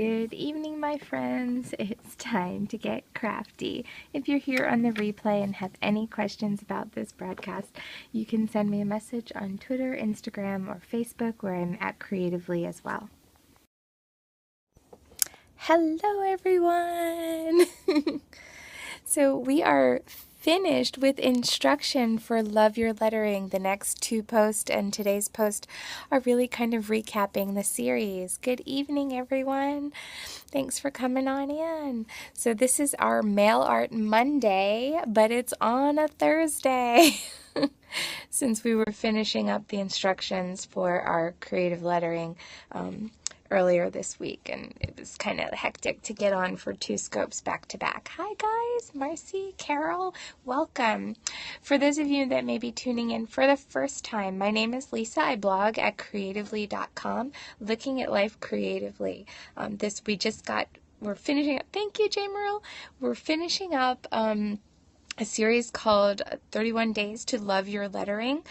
Good evening, my friends. It's time to get crafty. If you're here on the replay and have any questions about this broadcast, you can send me a message on Twitter, Instagram, or Facebook, where I'm at CreativLEI as well. Hello, everyone. So we are finished with instruction for Love Your Lettering. The next two posts and today's post are really kind of recapping the series. Good evening, everyone. Thanks for coming on in. So this is our Mail Art Monday, but it's on a Thursday. Since we were finishing up the instructions for our creative lettering earlier this week, and it was kind of hectic to get on for two scopes back to back. Hi guys, Marcy, Carol, welcome. For those of you that may be tuning in for the first time, my name is Lisa. I blog at CreativLEI.com, looking at life creatively. We're finishing up, thank you, J. Merle. We're finishing up a series called 31 Days to Love Your Lettering.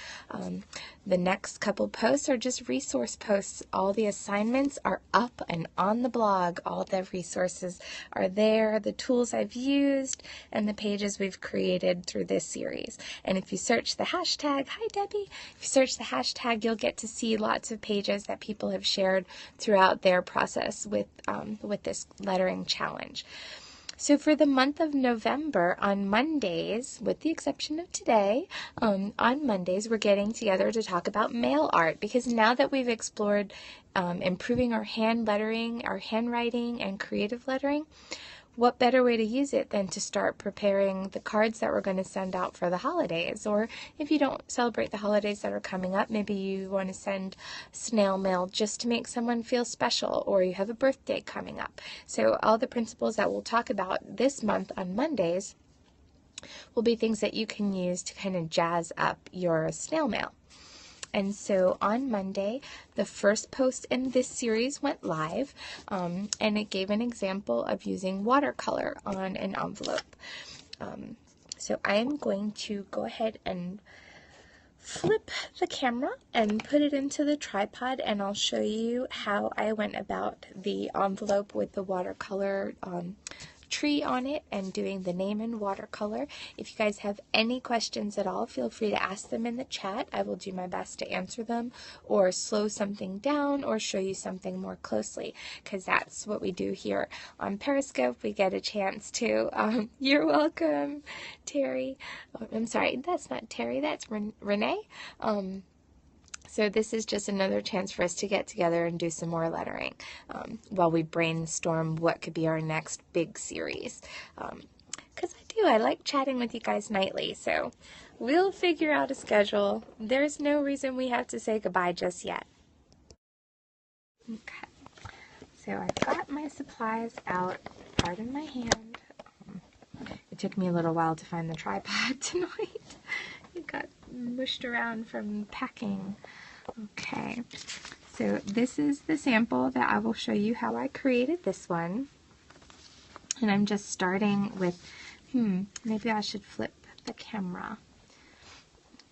The next couple posts are just resource posts. All the assignments are up and on the blog. All the resources are there, the tools I've used, and the pages we've created through this series. And if you search the hashtag, hi Debbie, if you search the hashtag, you'll get to see lots of pages that people have shared throughout their process with this lettering challenge. So for the month of November, on Mondays, with the exception of today, on Mondays, we're getting together to talk about mail art, because now that we've explored improving our hand lettering, our handwriting, and creative lettering, what better way to use it than to start preparing the cards that we're going to send out for the holidays? Or if you don't celebrate the holidays that are coming up, maybe you want to send snail mail just to make someone feel special, or you have a birthday coming up. So all the principles that we'll talk about this month on Mondays will be things that you can use to kind of jazz up your snail mail. And so on Monday, the first post in this series went live, and it gave an example of using watercolor on an envelope. So I am going to go ahead and flip the camera and put it into the tripod, and I'll show you how I went about the envelope with the watercolor tree on it and doing the name in watercolor. If you guys have any questions at all, feel free to ask them in the chat. I will do my best to answer them, or slow something down, or show you something more closely, because that's what we do here on Periscope. We get a chance to, you're welcome, Terry. I'm sorry, that's not Terry, that's Renee. So this is just another chance for us to get together and do some more lettering while we brainstorm what could be our next big series. Because I like chatting with you guys nightly, so we'll figure out a schedule. There's no reason we have to say goodbye just yet. Okay, so I've got my supplies out, pardon my hand. It took me a little while to find the tripod tonight. It got mushed around from packing. Okay, so this is the sample that I will show you how I created this one. And I'm just starting with, maybe I should flip the camera.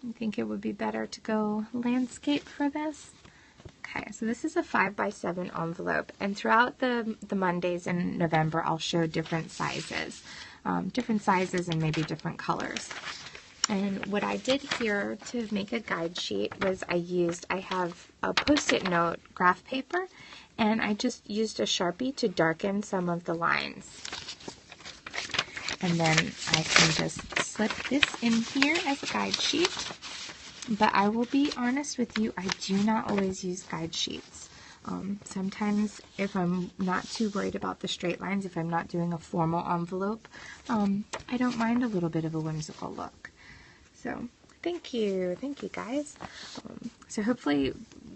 I think it would be better to go landscape for this. Okay, so this is a 5x7 envelope, and throughout the Mondays in November, I'll show different sizes and maybe different colors. And what I did here to make a guide sheet was I have a Post-it note graph paper, and I just used a Sharpie to darken some of the lines. And then I can just slip this in here as a guide sheet. But I will be honest with you, I do not always use guide sheets. Sometimes if I'm not too worried about the straight lines, if I'm not doing a formal envelope, I don't mind a little bit of a whimsical look. So thank you guys. So hopefully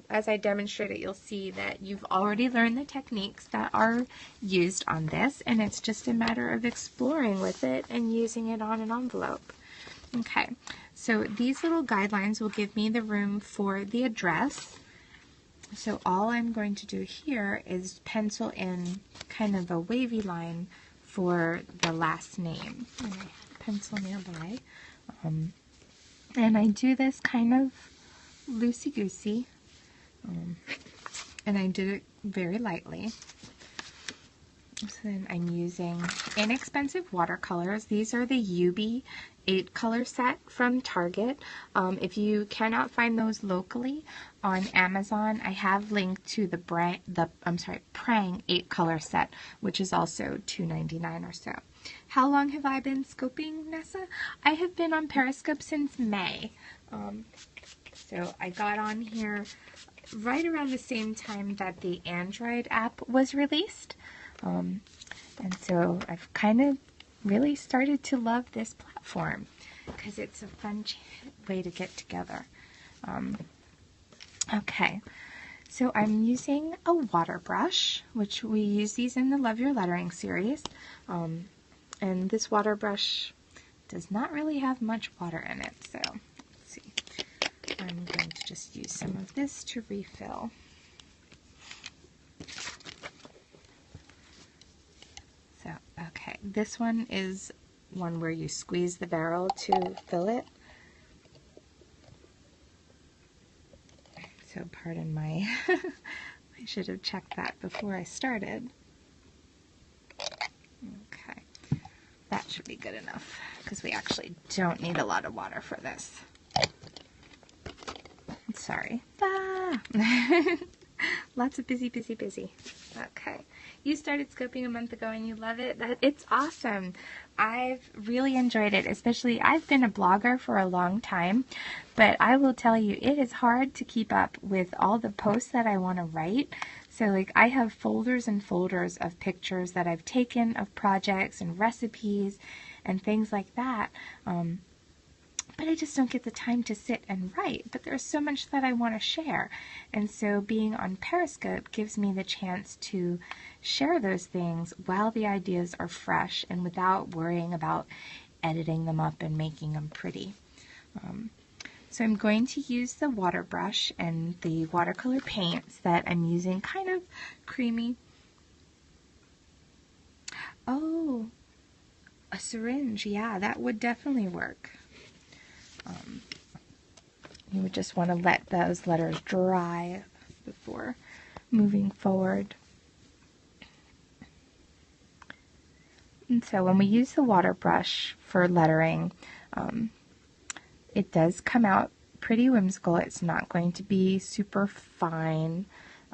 as I demonstrate it, you'll see that you've already learned the techniques that are used on this, and it's just a matter of exploring with it and using it on an envelope. Okay, so these little guidelines will give me the room for the address. So all I'm going to do here is pencil in kind of a wavy line for the last name. And I have a pencil nearby. And I do this kind of loosey-goosey. And I did it very lightly. So then I'm using inexpensive watercolors. These are the UB 8-color set from Target. If you cannot find those locally on Amazon, I have linked to the Prang 8-color set, which is also $2.99 or so. How long have I been scoping, Nessa? I have been on Periscope since May. So I got on here right around the same time that the Android app was released. And so I've kind of really started to love this platform because it's a fun way to get together. Okay, so I'm using a water brush, which we use these in the Love Your Lettering series. And this water brush does not really have much water in it, so let's see. I'm going to just use some of this to refill. So, okay, this one is one where you squeeze the barrel to fill it. So pardon my, I should have checked that before I started. Okay, that should be good enough because we actually don't need a lot of water for this. Sorry. Ah. Lots of busy. Okay. You started scoping a month ago and you love it. It's awesome. I've really enjoyed it, especially I've been a blogger for a long time, but I will tell you it is hard to keep up with all the posts that I want to write. So like I have folders and folders of pictures that I've taken of projects and recipes and things like that. But I just don't get the time to sit and write. But there's so much that I want to share. And so being on Periscope gives me the chance to share those things while the ideas are fresh and without worrying about editing them up and making them pretty. So I'm going to use the water brush and the watercolor paints that I'm using, kind of creamy. Oh, a syringe. Yeah, that would definitely work. You would just want to let those letters dry before moving forward. And so when we use the water brush for lettering, it does come out pretty whimsical. It's not going to be super fine,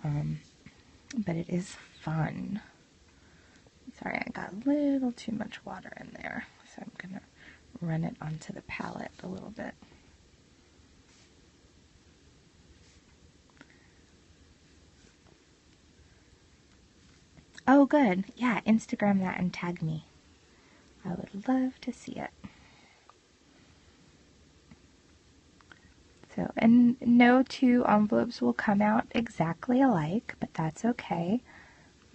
but it is fun. Sorry, I got a little too much water in there, so I'm going to run it onto the palette a little bit. Oh, good. Yeah, Instagram that and tag me. I would love to see it. So, and no two envelopes will come out exactly alike, but that's okay.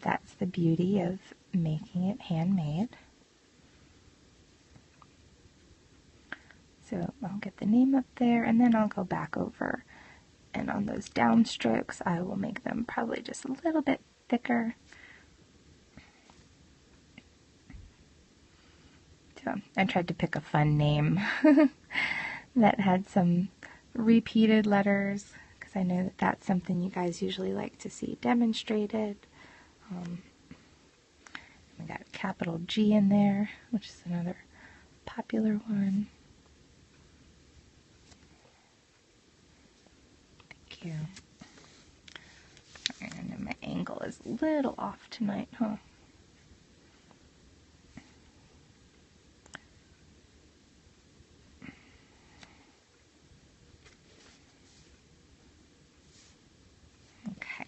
That's the beauty of making it handmade. So I'll get the name up there, and then I'll go back over, and on those down strokes I will make them probably just a little bit thicker. So I tried to pick a fun name that had some repeated letters, because I know that that's something you guys usually like to see demonstrated. We got a capital G in there, which is another popular one. Thank you. I know my angle is a little off tonight, huh? Okay,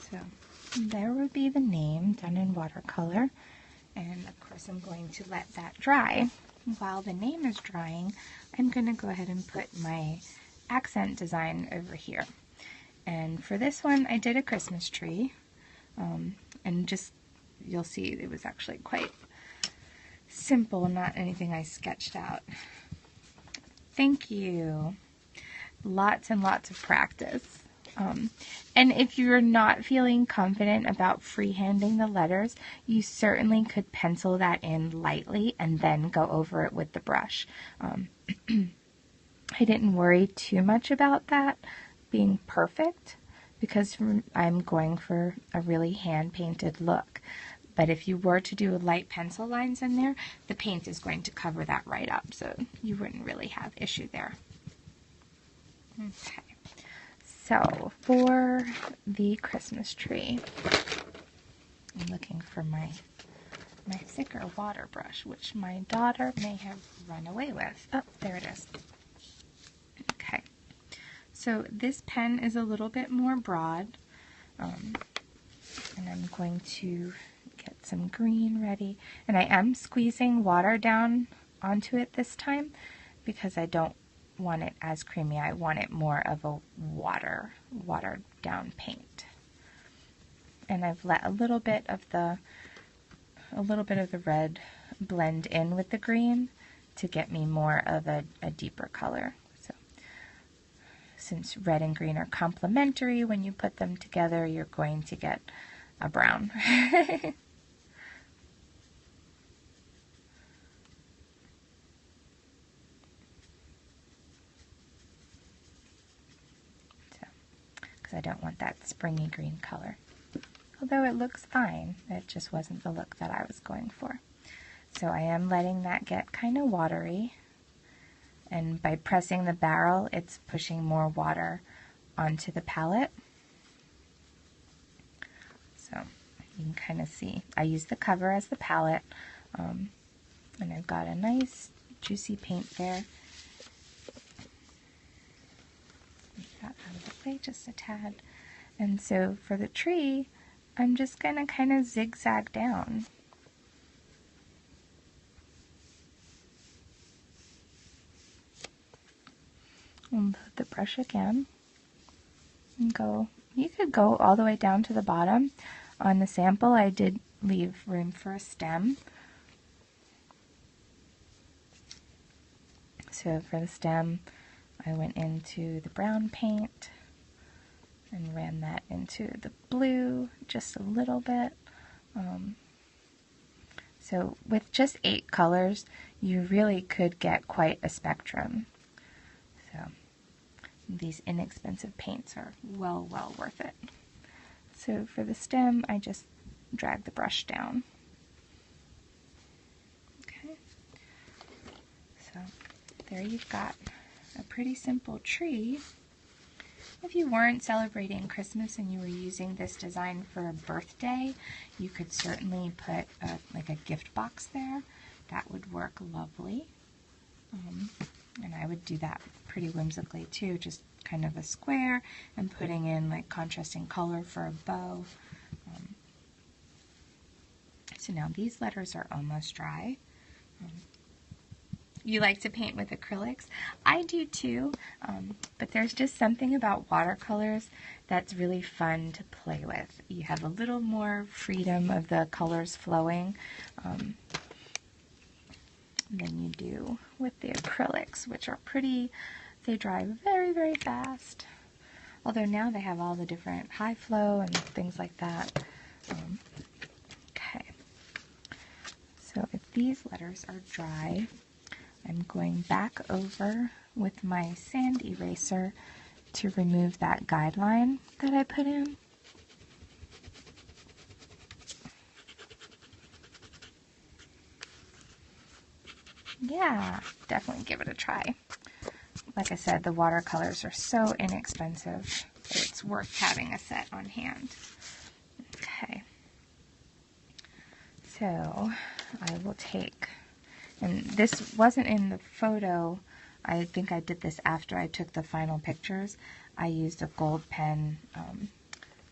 so there would be the name done in watercolor, and of course I'm going to let that dry. While the name is drying, I'm going to go ahead and put my accent design over here. And for this one, I did a Christmas tree, and just, you'll see it was actually quite simple, not anything I sketched out. Thank you. Lots and lots of practice. And if you're not feeling confident about freehanding the letters, you certainly could pencil that in lightly and then go over it with the brush. I didn't worry too much about that being perfect because I'm going for a really hand-painted look. But if you were to do light pencil lines in there, the paint is going to cover that right up, so you wouldn't really have issue there. Okay, so for the Christmas tree, I'm looking for my thicker water brush, which my daughter may have run away with. Oh, there it is. Okay, so this pen is a little bit more broad, and I'm going to get some green ready. And I am squeezing water down onto it this time because I don't want it as creamy. I want it more of a watered down paint. And I've let a little bit of the red blend in with the green to get me more of a deeper color. So since red and green are complementary, when you put them together, you're going to get a brown. Because I don't want that springy green color. Although it looks fine, it just wasn't the look that I was going for. So I am letting that get kind of watery, and by pressing the barrel, it's pushing more water onto the palette. So you can kind of see, I use the cover as the palette, and I've got a nice juicy paint there. That out of the way just a tad. And so for the tree, I'm just going to kind of zigzag down. And put the brush again and go. You could go all the way down to the bottom. On the sample, I did leave room for a stem. So for the stem, I went into the brown paint and ran that into the blue just a little bit. So with just 8 colors, you really could get quite a spectrum. So these inexpensive paints are well worth it. So for the stem, I just drag the brush down. Okay. So there you've got a pretty simple tree. If you weren't celebrating Christmas and you were using this design for a birthday, you could certainly put like a gift box there. That would work lovely. And I would do that pretty whimsically too, just kind of a square and putting in like contrasting color for a bow. So now these letters are almost dry. You like to paint with acrylics? I do too, but there's just something about watercolors that's really fun to play with. You have a little more freedom of the colors flowing than you do with the acrylics, which are pretty, they dry very fast. Although now they have all the different high flow and things like that. Okay, so if these letters are dry, I'm going back over with my sand eraser to remove that guideline that I put in. Yeah, definitely give it a try. Like I said, the watercolors are so inexpensive that it's worth having a set on hand. Okay, so I will take, and this wasn't in the photo, I think I did this after I took the final pictures. I used a gold pen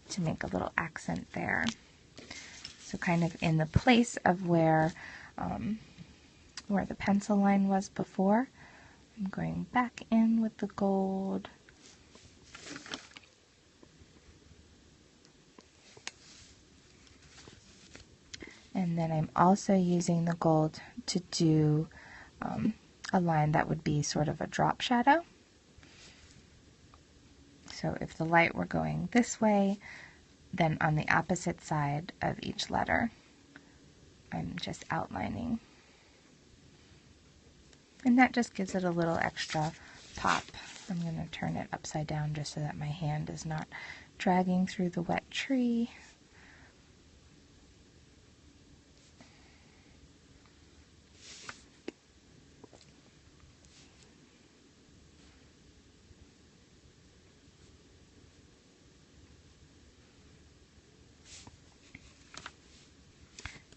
to make a little accent there. So kind of in the place of where the pencil line was before, I'm going back in with the gold. And then I'm also using the gold to do a line that would be sort of a drop shadow. So if the light were going this way, then on the opposite side of each letter, I'm just outlining. And that just gives it a little extra pop. I'm going to turn it upside down just so that my hand is not dragging through the wet tree.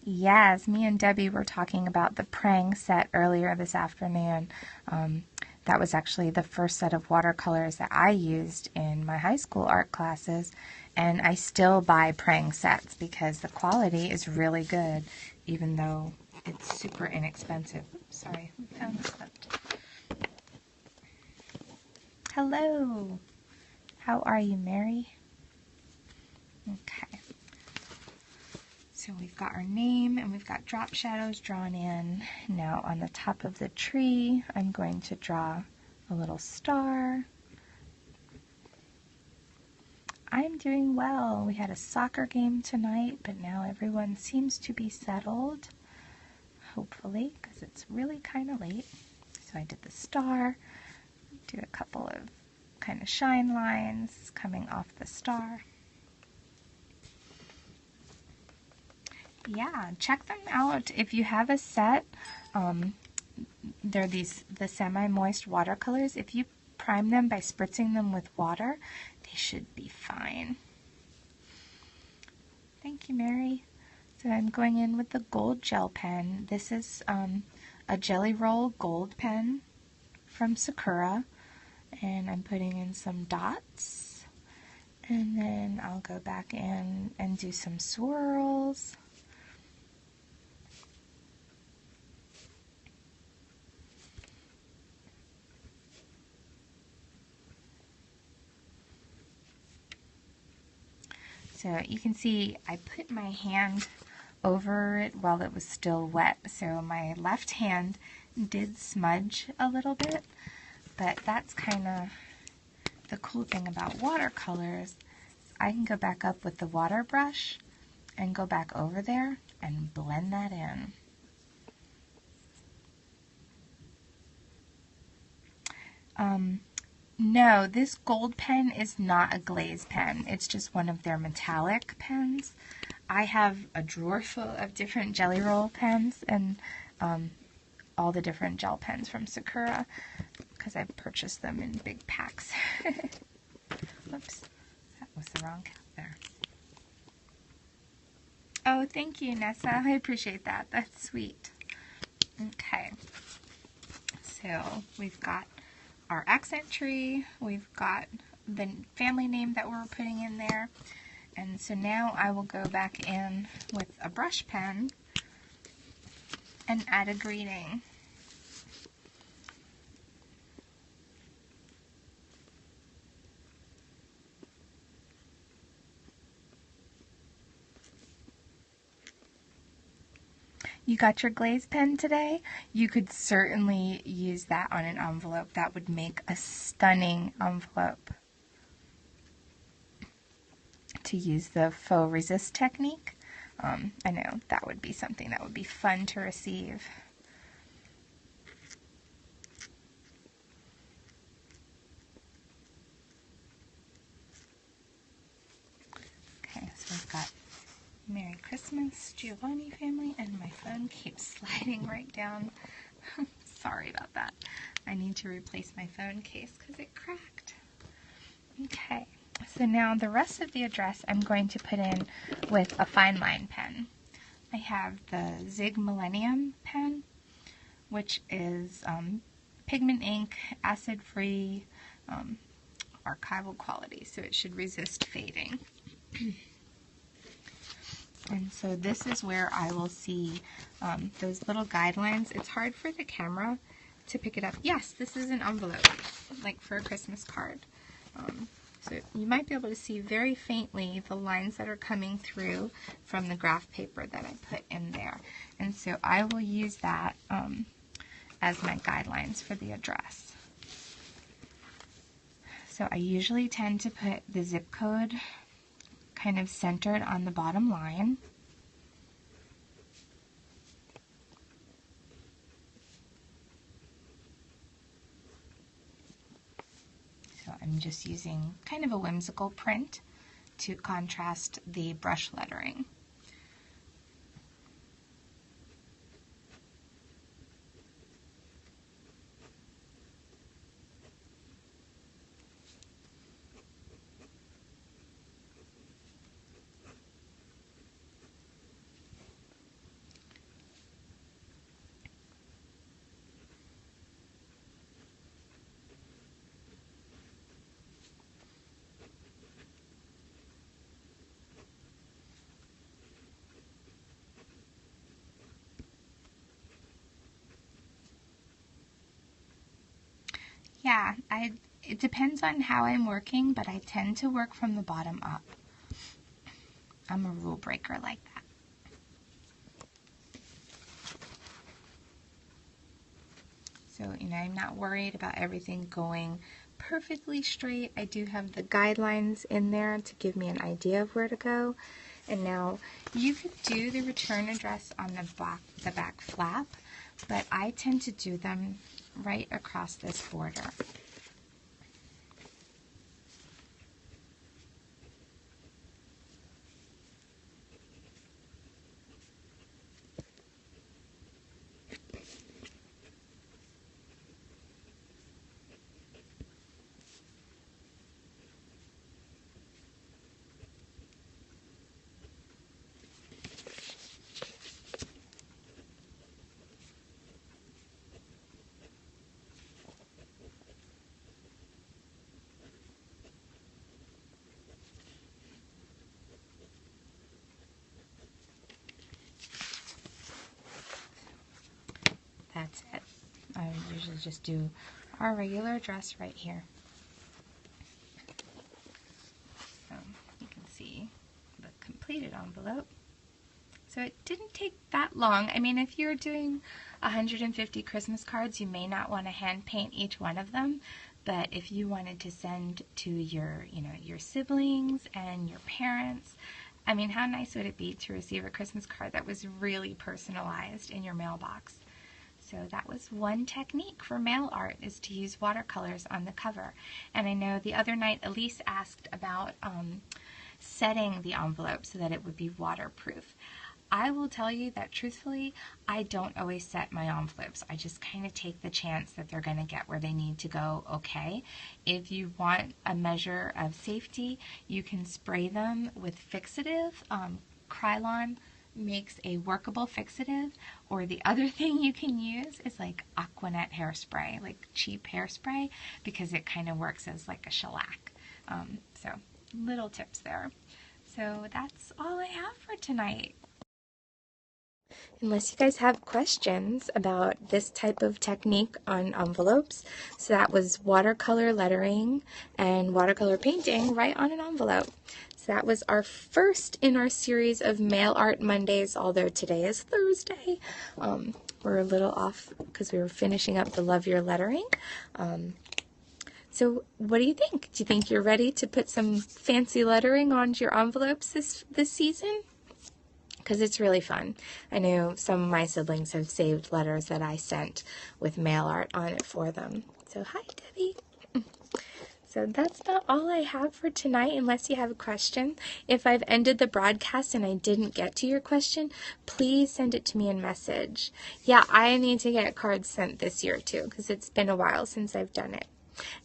Yes, me and Debbie were talking about the praying set earlier this afternoon. That was actually the first set of watercolors that I used in my high school art classes, and I still buy praying sets because the quality is really good, even though it's super inexpensive. Sorry, my phone slipped. Hello! How are you, Mary? Okay. So we've got our name and we've got drop shadows drawn in. Now on the top of the tree, I'm going to draw a little star. I'm doing well. We had a soccer game tonight, but now everyone seems to be settled, hopefully, because it's really kind of late. So I did the star, do a couple of kind of shine lines coming off the star. Yeah, check them out. If you have a set, they're the semi-moist watercolors. If you prime them by spritzing them with water, they should be fine. Thank you, Mary. So I'm going in with the gold gel pen. This is a Jelly Roll gold pen from Sakura, and I'm putting in some dots, and then I'll go back in and do some swirls. So you can see I put my hand over it while it was still wet, so my left hand did smudge a little bit, but that's kind of the cool thing about watercolors. I can go back up with the water brush and go back over there and blend that in. No, this gold pen is not a glaze pen. It's just one of their metallic pens. I have a drawer full of different Jelly Roll pens and all the different gel pens from Sakura because I've purchased them in big packs. Whoops, that was the wrong count there. Oh, thank you, Nessa. I appreciate that. That's sweet. Okay, so we've got our accent tree, we've got the family name that we're putting in there, and so now I will go back in with a brush pen and add a greeting. You got your glaze pen today? You could certainly use that on an envelope. That would make a stunning envelope. To use the faux resist technique, I know that would be something that would be fun to receive. Okay, so we've got Merry Christmas, Giovanni family, and my phone keeps sliding right down. Sorry about that. I need to replace my phone case because it cracked. Okay, so now the rest of the address I'm going to put in with a fine line pen. I have the Zig Millennium pen, which is pigment ink, acid-free, archival quality, so it should resist fading. And so this is where I will see those little guidelines. It's hard for the camera to pick it up. Yes, this is an envelope, like for a Christmas card. So you might be able to see very faintly the lines that are coming through from the graph paper that I put in there. And so I will use that as my guidelines for the address. So I usually tend to put the zip code kind of centered on the bottom line. So I'm just using kind of a whimsical print to contrast the brush lettering. Yeah, it depends on how I'm working, but I tend to work from the bottom up. I'm a rule breaker like that. So, I'm not worried about everything going perfectly straight. I do have the guidelines in there to give me an idea of where to go. And now you could do the return address on the back flap, but I tend to do them right across this border. That's it. I usually just do our regular address right here. So you can see the completed envelope. So it didn't take that long. I mean, if you're doing 150 Christmas cards, you may not want to hand paint each one of them. But if you wanted to send to your siblings and your parents, I mean, how nice would it be to receive a Christmas card that was really personalized in your mailbox? So that was one technique for mail art, is to use watercolors on the cover. And I know the other night Elise asked about setting the envelope so that it would be waterproof. I will tell you that truthfully, I don't always set my envelopes. I just kind of take the chance that they're going to get where they need to go okay. If you want a measure of safety, you can spray them with fixative. Krylon makes a workable fixative, or the other thing you can use is like Aquanet hairspray, like cheap hairspray, because it kind of works as like a shellac. So little tips there. So that's all I have for tonight. Unless you guys have questions about this type of technique on envelopes. So that was watercolor lettering and watercolor painting right on an envelope. So that was our first in our series of Mail Art Mondays, although today is Thursday. We're a little off because we were finishing up the Love Your Lettering. So what do you think? Do you think you're ready to put some fancy lettering onto your envelopes this season? Because it's really fun. I know some of my siblings have saved letters that I sent with mail art on it for them. So hi, Debbie. So that's not all I have for tonight, unless you have a question. If I've ended the broadcast and I didn't get to your question, please send it to me in message. Yeah, I need to get cards sent this year too, because it's been a while since I've done it.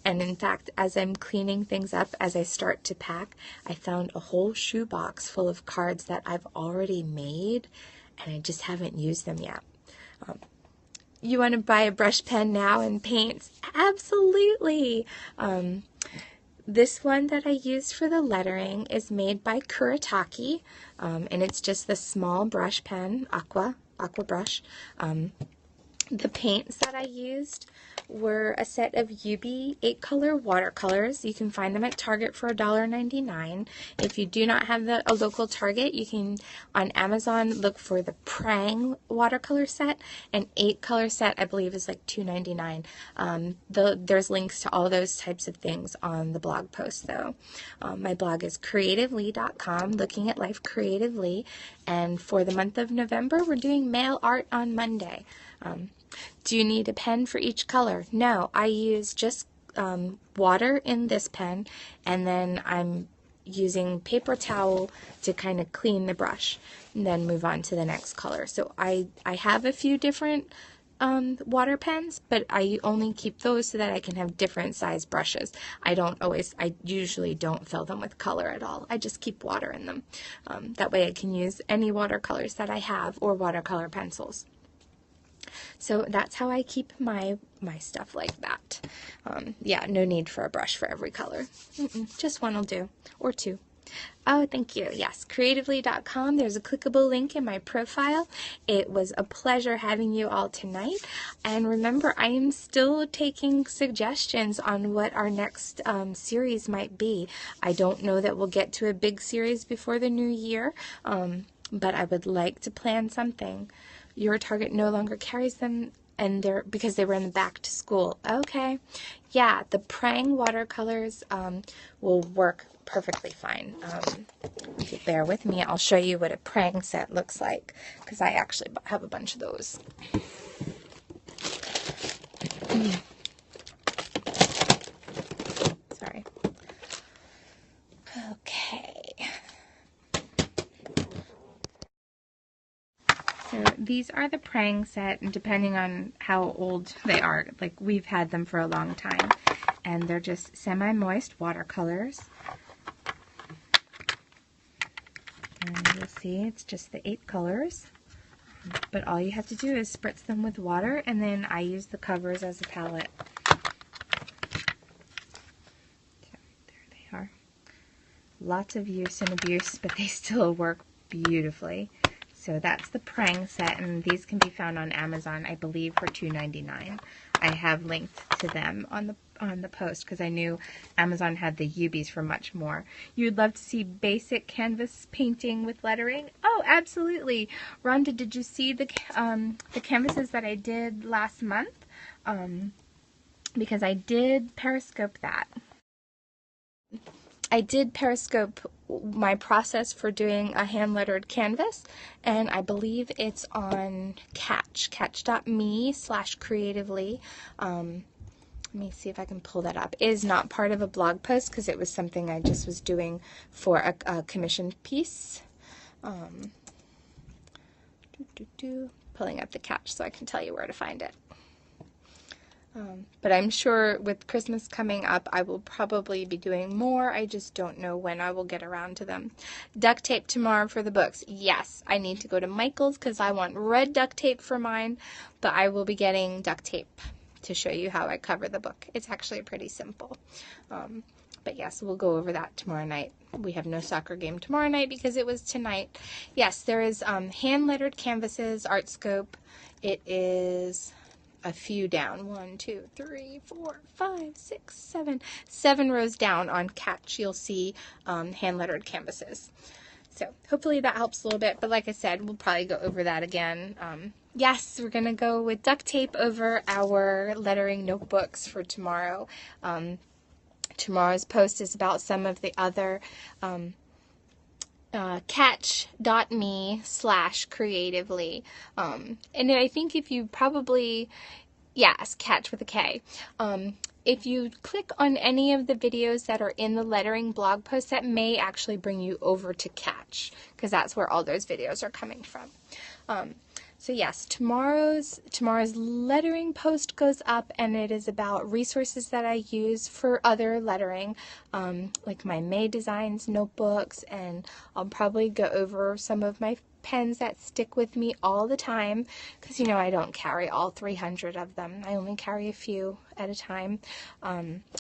And in fact, as I'm cleaning things up, as I start to pack, I found a whole shoebox full of cards that I've already made, and I just haven't used them yet. You want to buy a brush pen now and paint? Absolutely! This one that I used for the lettering is made by Kuretake, and it's just the small brush pen, aqua brush. The paints that I used were a set of UB 8-color watercolors. You can find them at Target for $1.99. If you do not have a local Target, you can, on Amazon, look for the Prang watercolor set. An 8-color set, I believe, is like $2.99. There's links to all those types of things on the blog post, though. My blog is CreativLEI.com, looking at life creatively. And for the month of November, we're doing mail art on Monday. Do you need a pen for each color? No, I use just water in this pen, and then I'm using paper towel to kind of clean the brush and then move on to the next color. So I have a few different water pens, but I only keep those so that I can have different size brushes. I usually don't fill them with color at all. I just keep water in them. That way I can use any watercolors that I have, or watercolor pencils. So that's how I keep my stuff like that. Yeah, no need for a brush for every color. Just one will do, or two. Oh, thank you. Yes, creatively.com. There's a clickable link in my profile. It was a pleasure having you all tonight. And remember, I am still taking suggestions on what our next series might be. I don't know that we'll get to a big series before the new year, but I would like to plan something. Your Target no longer carries them, and they're because they were in the back to school. Okay. Yeah, the Prang watercolors will work perfectly fine. If you bear with me, I'll show you what a Prang set looks like, because I actually have a bunch of those. Sorry. Okay. So these are the Prang set, and depending on how old they are, like we've had them for a long time, and they're just semi-moist watercolors. And you'll see it's just the 8 colors, but all you have to do is spritz them with water, and then I use the covers as a palette. So there they are. Lots of use and abuse, but they still work beautifully. So that's the Prang set, and these can be found on Amazon, I believe, for $2.99. I have linked to them on the post because I knew Amazon had the Ubis for much more. You'd love to see basic canvas painting with lettering? Oh, absolutely. Rhonda, did you see the canvases that I did last month? Because I did Periscope that. I did Periscope my process for doing a hand-lettered canvas, and I believe it's on catch.me/CreativLEI. Let me see if I can pull that up. It is not part of a blog post because it was something I just was doing for a commissioned piece. Pulling up the Catch so I can tell you where to find it. But I'm sure with Christmas coming up, I will probably be doing more. I just don't know when I will get around to them. Duct tape tomorrow for the books. Yes, I need to go to Michael's because I want red duct tape for mine, but I will be getting duct tape to show you how I cover the book. It's actually pretty simple. But yes, we'll go over that tomorrow night. We have no soccer game tomorrow night because it was tonight. Yes, there is hand-lettered canvases, Artscope. It is a few down. 1, 2, 3, 4, 5, 6, 7. 7 rows down on Catch, you'll see hand-lettered canvases. So hopefully that helps a little bit. But like I said, we'll probably go over that again. Yes, we're going to go with duct tape over our lettering notebooks for tomorrow. Tomorrow's post is about some of the other catch.me/CreativLEI. And I think if you probably, yes, Catch with a K. If you click on any of the videos that are in the lettering blog post, that may actually bring you over to Catch, because that's where all those videos are coming from. So yes, tomorrow's lettering post goes up, and it is about resources that I use for other lettering, like my May Designs notebooks, and I'll probably go over some of my pens that stick with me all the time, because you know I don't carry all 300 of them. I only carry a few at a time.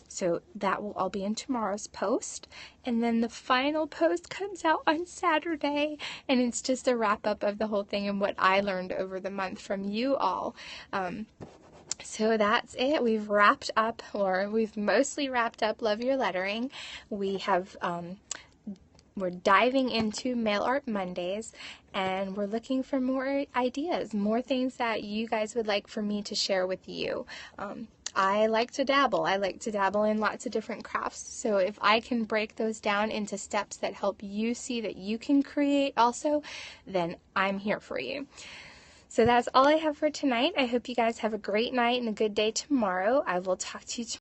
So that will all be in tomorrow's post, and then the final post comes out on Saturday, and it's just a wrap up of the whole thing and what I learned over the month from you all. So that's it. We've wrapped up, or we've mostly wrapped up Love Your Lettering. We have we're diving into Mail Art Mondays, and we're looking for more ideas, more things that you guys would like for me to share with you. I like to dabble. I like to dabble in lots of different crafts. So if I can break those down into steps that help you see that you can create also, then I'm here for you. So that's all I have for tonight. I hope you guys have a great night and a good day tomorrow. I will talk to you tomorrow.